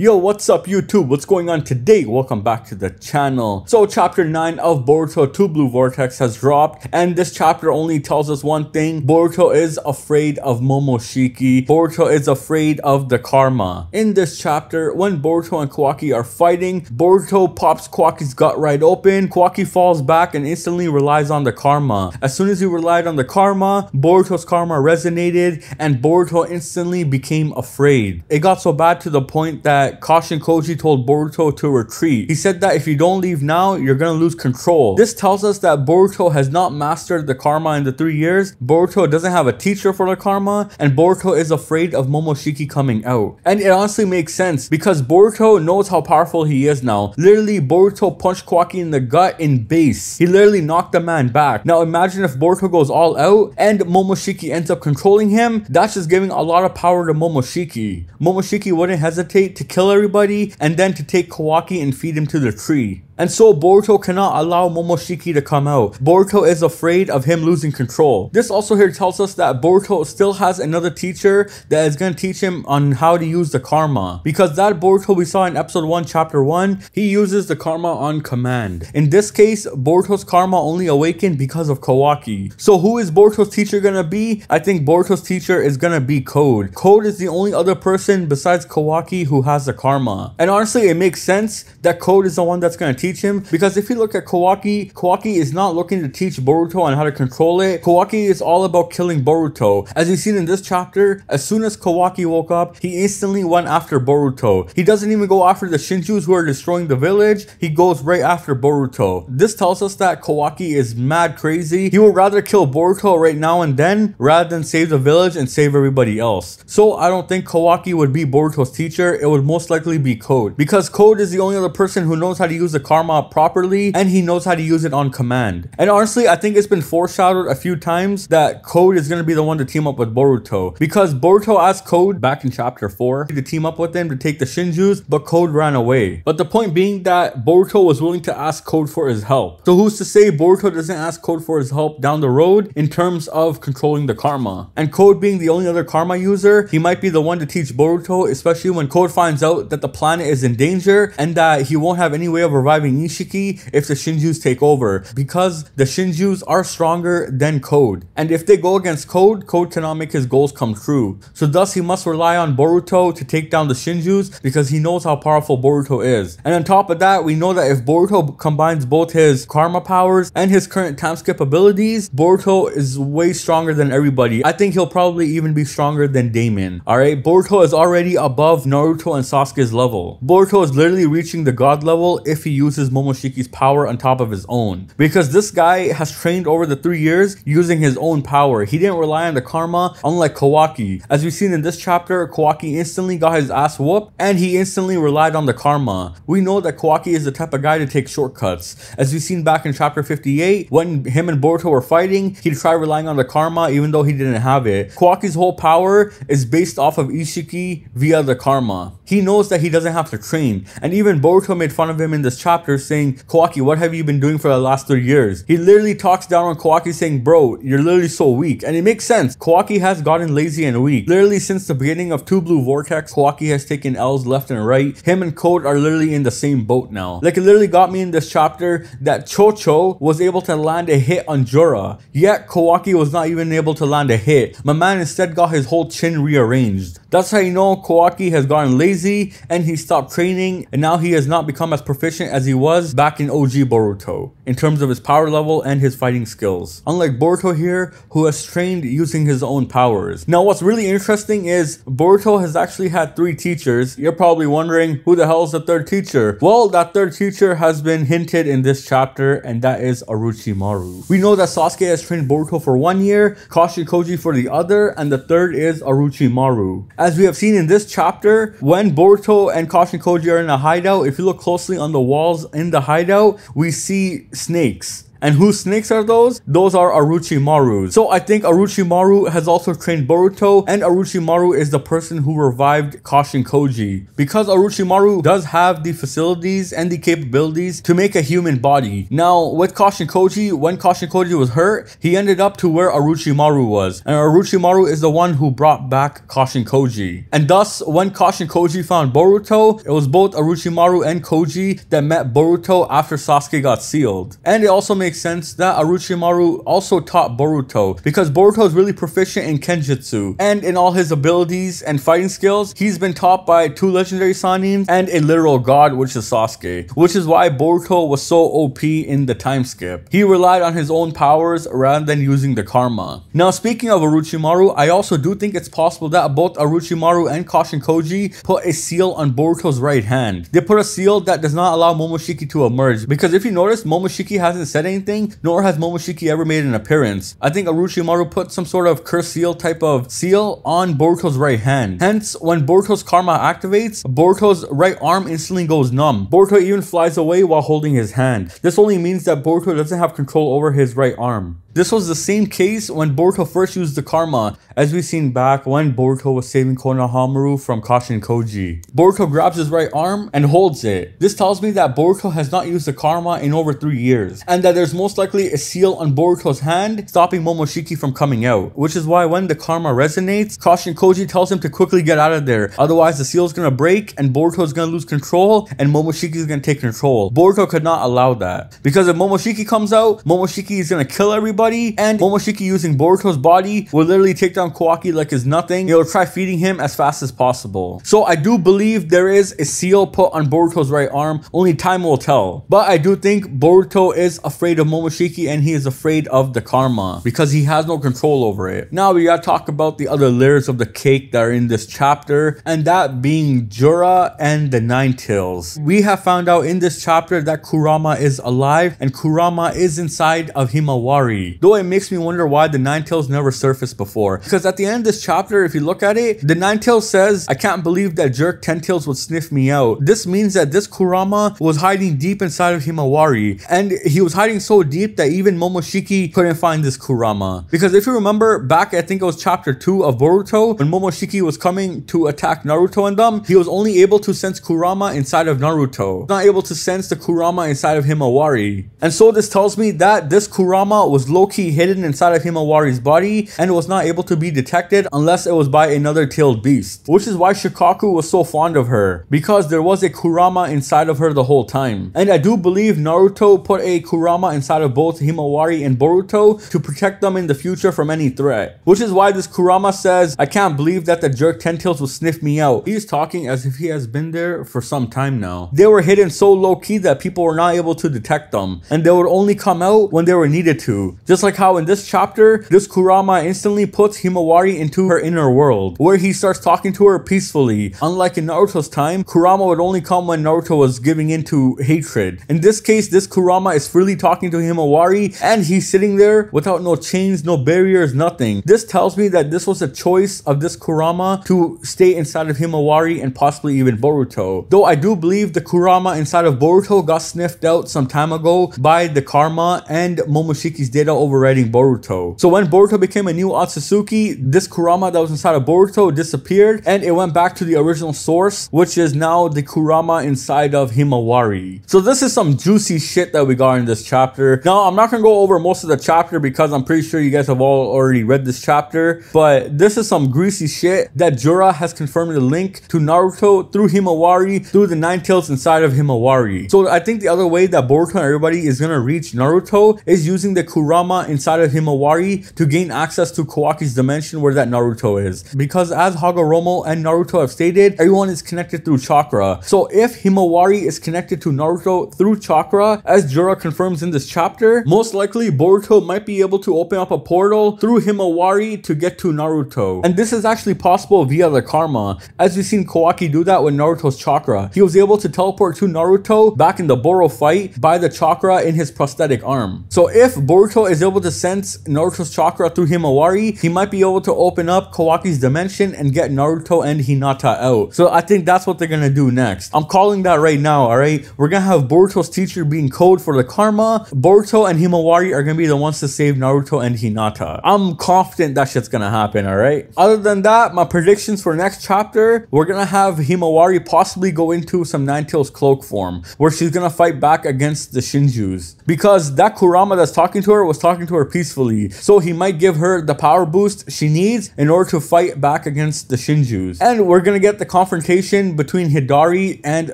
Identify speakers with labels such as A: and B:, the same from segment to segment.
A: Yo, what's up YouTube? What's going on today? Welcome back to the channel. So chapter 9 of Boruto 2 Blue Vortex has dropped, and this chapter only tells us one thing. Boruto is afraid of Momoshiki. Boruto is afraid of the karma. In this chapter, when Boruto and Kawaki are fighting, Boruto pops Kawaki's gut right open. Kawaki falls back and instantly relies on the karma. As soon as he relied on the karma, Boruto's karma resonated and Boruto instantly became afraid. It got so bad to the point that Kashinkoji told Boruto to retreat. He said that if you don't leave now, you're gonna lose control. This tells us that Boruto has not mastered the karma in the 3 years. Boruto doesn't have a teacher for the karma, and Boruto is afraid of Momoshiki coming out. And it honestly makes sense because Boruto knows how powerful he is now. Literally, Boruto punched Kawaki in the gut in base. He literally knocked the man back. Now imagine if Boruto goes all out and Momoshiki ends up controlling him. That's just giving a lot of power to Momoshiki. Momoshiki wouldn't hesitate to kill everybody and then to take Kawaki and feed him to the tree. And so Boruto cannot allow Momoshiki to come out. Boruto is afraid of him losing control. This also here tells us that Boruto still has another teacher that is going to teach him on how to use the karma. Because that Boruto we saw in episode 1 chapter 1, he uses the karma on command. In this case, Boruto's karma only awakened because of Kawaki. So who is Boruto's teacher going to be? I think Boruto's teacher is going to be Code. Code is the only other person besides Kawaki who has the karma. And honestly, it makes sense that Code is the one that's going to teach him, because if you look at Kawaki, Kawaki is not looking to teach Boruto on how to control it. Kawaki is all about killing Boruto. As you've seen in this chapter, as soon as Kawaki woke up, he instantly went after Boruto. He doesn't even go after the Shinjus who are destroying the village. He goes right after Boruto. This tells us that Kawaki is mad crazy. He would rather kill Boruto right now and then rather than save the village and save everybody else. So I don't think Kawaki would be Boruto's teacher. It would most likely be Code, because Code is the only other person who knows how to use the karma properly, and he knows how to use it on command. And honestly, I think it's been foreshadowed a few times that Code is going to be the one to team up with Boruto, because Boruto asked Code back in chapter 4 to team up with him to take the Shinjus, but Code ran away. But the point being that Boruto was willing to ask Code for his help. So who's to say Boruto doesn't ask Code for his help down the road in terms of controlling the karma? And Code being the only other karma user, he might be the one to teach Boruto, especially when Code finds out that the planet is in danger and that he won't have any way of reviving Ishiki if the Shinjus take over, because the Shinjus are stronger than Code. And if they go against Code, Code cannot make his goals come true. So thus he must rely on Boruto to take down the Shinjus, because he knows how powerful Boruto is. And on top of that, we know that if Boruto combines both his karma powers and his current time skip abilities, Boruto is way stronger than everybody. I think he'll probably even be stronger than Daemon. Alright, Boruto is already above Naruto and Sasuke's level. Boruto is literally reaching the god level if he uses Momoshiki's power on top of his own, because this guy has trained over the 3 years using his own power. He didn't rely on the karma, unlike Kawaki. As we've seen in this chapter, Kawaki instantly got his ass whooped and he instantly relied on the karma. We know that Kawaki is the type of guy to take shortcuts. As we've seen back in chapter 58, when him and Boruto were fighting, he tried relying on the karma even though he didn't have it. Kawaki's whole power is based off of Ishiki via the karma. He knows that he doesn't have to train, and even Boruto made fun of him in this chapter saying, Kawaki, what have you been doing for the last 3 years? He literally talks down on Kawaki saying, bro, you're literally so weak. And it makes sense. Kawaki has gotten lazy and weak. Literally since the beginning of 2 Blue Vortex, Kawaki has taken L's left and right. Him and Code are literally in the same boat now. Like, it literally got me in this chapter that Chocho was able to land a hit on Jura, yet Kawaki was not even able to land a hit. My man instead got his whole chin rearranged. That's how you know Kawaki has gotten lazy and he stopped training, and now he has not become as proficient as he was back in OG Boruto in terms of his power level and his fighting skills. Unlike Boruto here, who has trained using his own powers. Now what's really interesting is Boruto has actually had 3 teachers. You're probably wondering, who the hell is the 3rd teacher? Well, that 3rd teacher has been hinted in this chapter, and that is Orochimaru. We know that Sasuke has trained Boruto for 1 year, Kashinkoji for the other, and the 3rd is Orochimaru. As we have seen in this chapter, when Boruto and Kashinkoji are in a hideout, if you look closely on the walls in the hideout, we see snakes. And whose snakes are those? Those are Orochimaru's. So I think Orochimaru has also trained Boruto, and Orochimaru is the person who revived Kashin Koji. Because Orochimaru does have the facilities and the capabilities to make a human body. Now, with Kashin Koji, when Kashin Koji was hurt, he ended up to where Orochimaru was. And Orochimaru is the one who brought back Kashin Koji. And thus, when Kashin Koji found Boruto, it was both Orochimaru and Koji that met Boruto after Sasuke got sealed. And it also makes sense that Orochimaru also taught Boruto, because Boruto is really proficient in Kenjutsu. And in all his abilities and fighting skills, he's been taught by 2 legendary Sanins and a literal god, which is Sasuke. Which is why Boruto was so OP in the time skip. He relied on his own powers rather than using the karma. Now, speaking of Orochimaru, I also do think it's possible that both Orochimaru and Kashin Koji put a seal on Boruto's right hand. They put a seal that does not allow Momoshiki to emerge, because if you notice, Momoshiki hasn't said anything, nor has Momoshiki ever made an appearance. I think Orochimaru put some sort of curse seal type of seal on Boruto's right hand. Hence, when Boruto's karma activates, Boruto's right arm instantly goes numb. Boruto even flies away while holding his hand. This only means that Boruto doesn't have control over his right arm. This was the same case when Boruto first used the karma, as we've seen back when Boruto was saving Konohamaru from Kashin Koji. Boruto grabs his right arm and holds it. This tells me that Boruto has not used the karma in over 3 years, and that there's most likely a seal on Boruto's hand stopping Momoshiki from coming out. Which is why when the karma resonates, Kashin Koji tells him to quickly get out of there, otherwise the seal is gonna break and Boruto is gonna lose control and Momoshiki is gonna take control. Boruto could not allow that, because if Momoshiki comes out, Momoshiki is gonna kill everybody, and Momoshiki, using Boruto's body, will literally take down Kawaki like it's nothing. He'll try feeding him as fast as possible. So I do believe there is a seal put on Boruto's right arm, only time will tell. But I do think Boruto is afraid of Momoshiki, and he is afraid of the karma, because he has no control over it. Now we gotta talk about the other layers of the cake that are in this chapter, and that being Jura and the Nine Tails. We have found out in this chapter that Kurama is alive, and Kurama is inside of Himawari. Though it makes me wonder why the Nine Tails never surfaced before. Because at the end of this chapter, if you look at it, the Nine Tails says, "I can't believe that jerk 10 Tails would sniff me out." This means that this Kurama was hiding deep inside of Himawari. And he was hiding so deep that even Momoshiki couldn't find this Kurama. Because if you remember back, I think it was chapter 2 of Boruto, when Momoshiki was coming to attack Naruto and them, he was only able to sense Kurama inside of Naruto, not able to sense the Kurama inside of Himawari. And so this tells me that this Kurama was low-key hidden inside of Himawari's body and was not able to be detected unless it was by another tailed beast. Which is why Shikaku was so fond of her, because there was a Kurama inside of her the whole time. And I do believe Naruto put a Kurama inside of both Himawari and Boruto to protect them in the future from any threat. Which is why this Kurama says, "I can't believe that the jerk 10 Tails will sniff me out." He's talking as if he has been there for some time now. They were hidden so low-key that people were not able to detect them, and they would only come out when they were needed to. Just like how in this chapter, this Kurama instantly puts Himawari into her inner world, where he starts talking to her peacefully. Unlike in Naruto's time, Kurama would only come when Naruto was giving in to hatred. In this case, this Kurama is freely talking to Himawari, and he's sitting there without no chains, no barriers, nothing. This tells me that this was a choice of this Kurama to stay inside of Himawari and possibly even Boruto. Though I do believe the Kurama inside of Boruto got sniffed out some time ago by the karma and Momoshiki's data overriding Boruto. So when Boruto became a new Otsutsuki, this Kurama that was inside of Boruto disappeared, and it went back to the original source, which is now the Kurama inside of Himawari. So this is some juicy shit that we got in this chapter. Now, I'm not gonna go over most of the chapter because I'm pretty sure you guys have all already read this chapter, but this is some greasy shit that Jura has confirmed the link to Naruto through Himawari, through the Nine Tails inside of Himawari. So I think the other way that Boruto and everybody is gonna reach Naruto is using the Kurama inside of Himawari to gain access to Kawaki's dimension where that Naruto is. Because as Hagoromo and Naruto have stated, everyone is connected through chakra. So if Himawari is connected to Naruto through chakra, as Jura confirms in this chapter, most likely Boruto might be able to open up a portal through Himawari to get to Naruto. And this is actually possible via the karma, as we've seen Kawaki do that with Naruto's chakra. He was able to teleport to Naruto back in the Boro fight by the chakra in his prosthetic arm. So if Boruto is is able to sense Naruto's chakra through Himawari, he might be able to open up Kawaki's dimension and get Naruto and Hinata out. So I think that's what they're gonna do next. I'm calling that right now, alright? We're gonna have Boruto's teacher being code for the karma. Boruto and Himawari are gonna be the ones to save Naruto and Hinata. I'm confident that shit's gonna happen, alright? Other than that, my predictions for next chapter, we're gonna have Himawari possibly go into some Nine-Tails cloak form, where she's gonna fight back against the Shinjus. Because that Kurama that's talking to her was talking to her peacefully. So he might give her the power boost she needs in order to fight back against the Shinjus. And we're gonna get the confrontation between Hidari and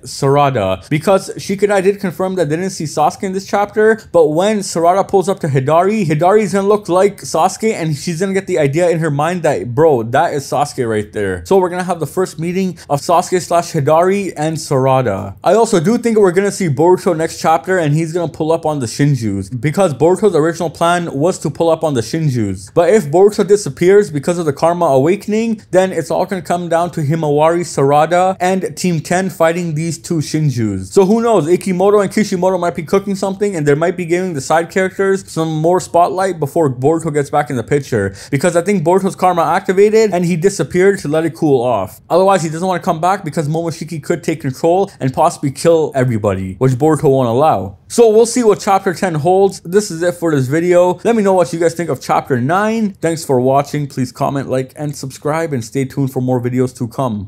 A: Sarada. Because Shikadai did confirm that they didn't see Sasuke in this chapter, but when Sarada pulls up to Hidari, Hidari's gonna look like Sasuke and she's gonna get the idea in her mind that, bro, that is Sasuke right there. So we're gonna have the first meeting of Sasuke slash Hidari and Sarada. I also do think we're gonna see Boruto next chapter and he's gonna pull up on the Shinjus, because Boruto's original plan was to pull up on the Shinjus. But if Boruto disappears because of the Karma Awakening, then it's all gonna come down to Himawari, Sarada, and Team 10 fighting these two Shinjus. So who knows, Ikimoto and Kishimoto might be cooking something and they might be giving the side characters some more spotlight before Boruto gets back in the picture, because I think Boruto's karma activated and he disappeared to let it cool off. Otherwise, he doesn't want to come back because Momoshiki could take control and possibly kill everybody, which Boruto won't allow. So we'll see what chapter 10 holds. This is it for this video. Let me know what you guys think of chapter 9. Thanks for watching. Please comment, like, and subscribe, and stay tuned for more videos to come.